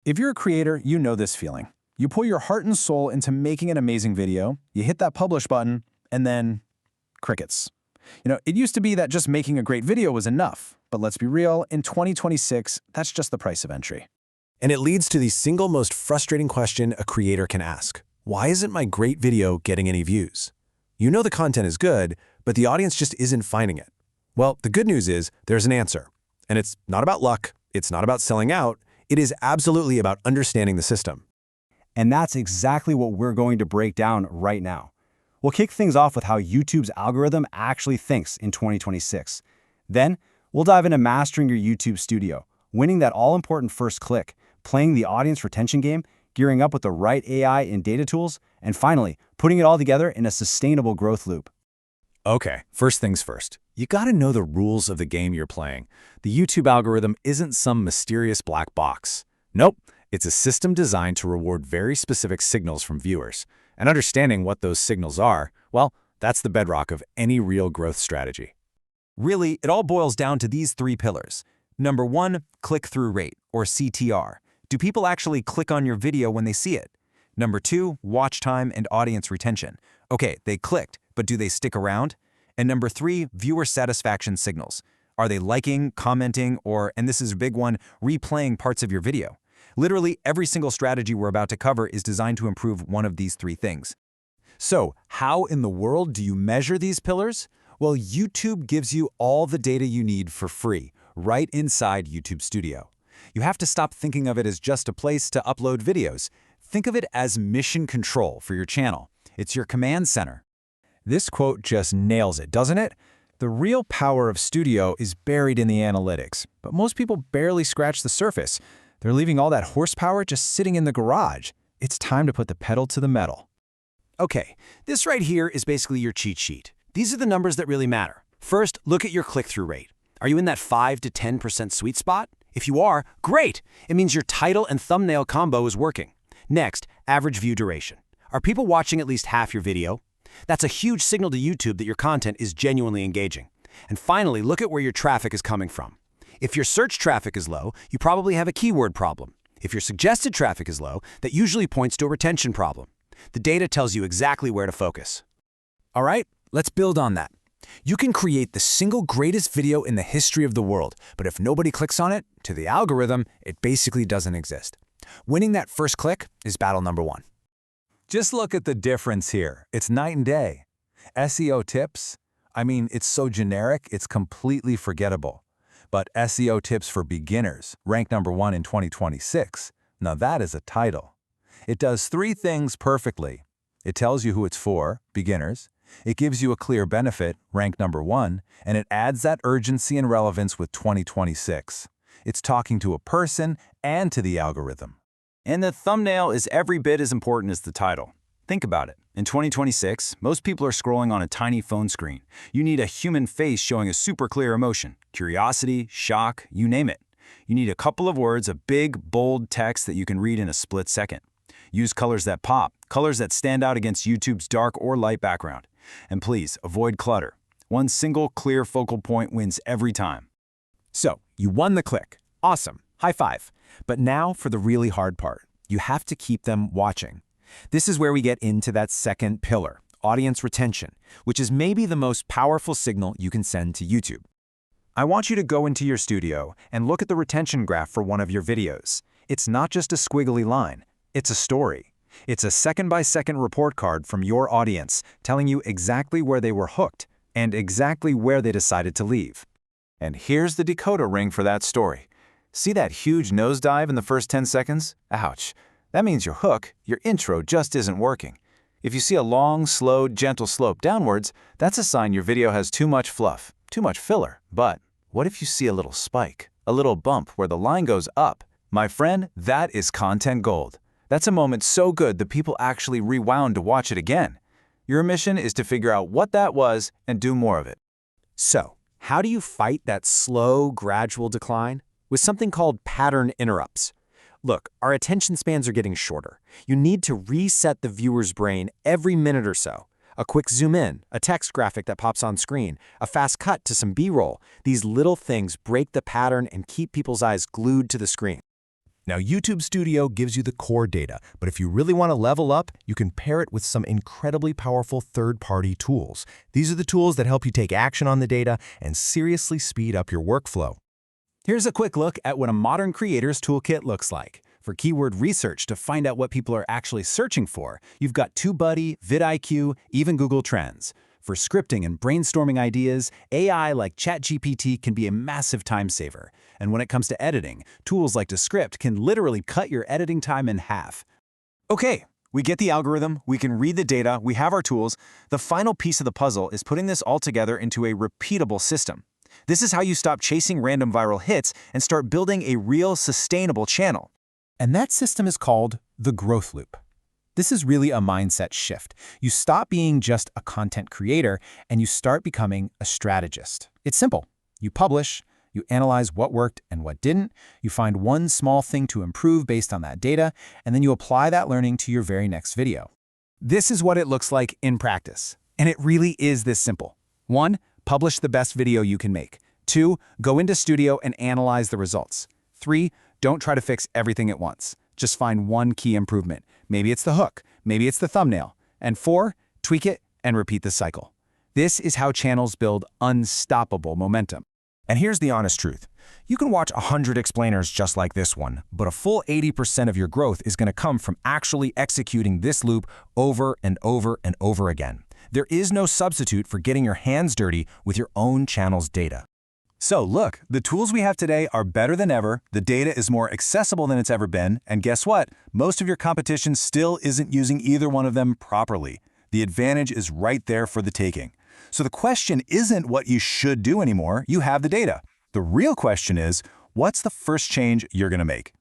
If you're a creator, you know this feeling. You pour your heart and soul into making an amazing video, you hit that publish button, and then crickets. It used to be that just making a great video was enough, but let's be real, in 2026, that's just the price of entry. And it leads to the single most frustrating question a creator can ask. Why isn't my great video getting any views? You know the content is good, but the audience just isn't finding it. Well, the good news is there's an answer. And it's not about luck, it's not about selling out, it is absolutely about understanding the system. And that's exactly what we're going to break down right now. We'll kick things off with how YouTube's algorithm actually thinks in 2026. Then, we'll dive into mastering your YouTube studio, winning that all-important first click, playing the audience retention game, gearing up with the right AI and data tools, and finally, putting it all together in a sustainable growth loop. Okay, first things first. You gotta know the rules of the game you're playing. The YouTube algorithm isn't some mysterious black box. Nope, it's a system designed to reward very specific signals from viewers. And understanding what those signals are, well, that's the bedrock of any real growth strategy. Really, it all boils down to these three pillars. Number one, click-through rate, or CTR. Do people actually click on your video when they see it? Number two, watch time and audience retention. Okay, they clicked, but do they stick around? And number three, viewer satisfaction signals. Are they liking, commenting, or, and this is a big one, replaying parts of your video? Literally, every single strategy we're about to cover is designed to improve one of these three things. So, how in the world do you measure these pillars? Well, YouTube gives you all the data you need for free, right inside YouTube Studio. You have to stop thinking of it as just a place to upload videos. Think of it as mission control for your channel. It's your command center. This quote just nails it, doesn't it? The real power of Studio is buried in the analytics, but most people barely scratch the surface. They're leaving all that horsepower just sitting in the garage. It's time to put the pedal to the metal. Okay, this right here is basically your cheat sheet. These are the numbers that really matter. First, look at your click-through rate. Are you in that 5 to 10% sweet spot? If you are, great! It means your title and thumbnail combo is working. Next, average view duration. Are people watching at least half your video? That's a huge signal to YouTube that your content is genuinely engaging. And finally, look at where your traffic is coming from. If your search traffic is low, you probably have a keyword problem. If your suggested traffic is low, that usually points to a retention problem. The data tells you exactly where to focus. All right, let's build on that. You can create the single greatest video in the history of the world, but if nobody clicks on it, to the algorithm, it basically doesn't exist. Winning that first click is battle number one. Just look at the difference here. It's night and day. SEO tips? I mean, it's so generic, it's completely forgettable. But SEO tips for beginners, ranked number 1 in 2026. Now that is a title. It does 3 things perfectly. It tells you who it's for, beginners. It gives you a clear benefit, ranked number 1, and it adds that urgency and relevance with 2026. It's talking to a person and to the algorithm. And the thumbnail is every bit as important as the title. Think about it. In 2026, most people are scrolling on a tiny phone screen. You need a human face showing a super clear emotion. Curiosity, shock, you name it. You need a couple of words of big, bold text that you can read in a split second. Use colors that pop, colors that stand out against YouTube's dark or light background. And please, avoid clutter. One single, clear focal point wins every time. So, you won the click. Awesome. High five. But now for the really hard part. You have to keep them watching. This is where we get into that second pillar, audience retention, which is maybe the most powerful signal you can send to YouTube. I want you to go into your studio and look at the retention graph for one of your videos. It's not just a squiggly line. It's a story. It's a second-by-second report card from your audience telling you exactly where they were hooked and exactly where they decided to leave. And here's the decoder ring for that story. See that huge nosedive in the first 10 seconds? Ouch. That means your hook, your intro, just isn't working. If you see a long, slow, gentle slope downwards, that's a sign your video has too much fluff, too much filler. But what if you see a little spike, a little bump where the line goes up? My friend, that is content gold. That's a moment so good that people actually rewound to watch it again. Your mission is to figure out what that was and do more of it. So, how do you fight that slow, gradual decline? With something called pattern interrupts. Look, our attention spans are getting shorter. You need to reset the viewer's brain every minute or so. A quick zoom in, a text graphic that pops on screen, a fast cut to some B-roll. These little things break the pattern and keep people's eyes glued to the screen. Now, YouTube Studio gives you the core data, but if you really want to level up, you can pair it with some incredibly powerful third-party tools. These are the tools that help you take action on the data and seriously speed up your workflow. Here's a quick look at what a modern creator's toolkit looks like. For keyword research to find out what people are actually searching for, you've got TubeBuddy, vidIQ, even Google Trends. For scripting and brainstorming ideas, AI like ChatGPT can be a massive time saver. And when it comes to editing, tools like Descript can literally cut your editing time in half. Okay, we get the algorithm, we can read the data, we have our tools. The final piece of the puzzle is putting this all together into a repeatable system. This is how you stop chasing random viral hits and start building a real, sustainable channel. And that system is called the growth loop. This is really a mindset shift. You stop being just a content creator and you start becoming a strategist. It's simple. You publish, you analyze what worked and what didn't, you find one small thing to improve based on that data, and then you apply that learning to your very next video. This is what it looks like in practice. And it really is this simple. 1. Publish the best video you can make. 2. Go into Studio and analyze the results. 3. Don't try to fix everything at once. Just find one key improvement. Maybe it's the hook, maybe it's the thumbnail. And 4, tweak it and repeat the cycle. This is how channels build unstoppable momentum. And here's the honest truth. You can watch 100 explainers just like this one, but a full 80% of your growth is going to come from actually executing this loop over and over and over again. There is no substitute for getting your hands dirty with your own channel's data. So look, the tools we have today are better than ever, the data is more accessible than it's ever been, and guess what? Most of your competition still isn't using either one of them properly. The advantage is right there for the taking. So the question isn't what you should do anymore, you have the data. The real question is, what's the first change you're going to make?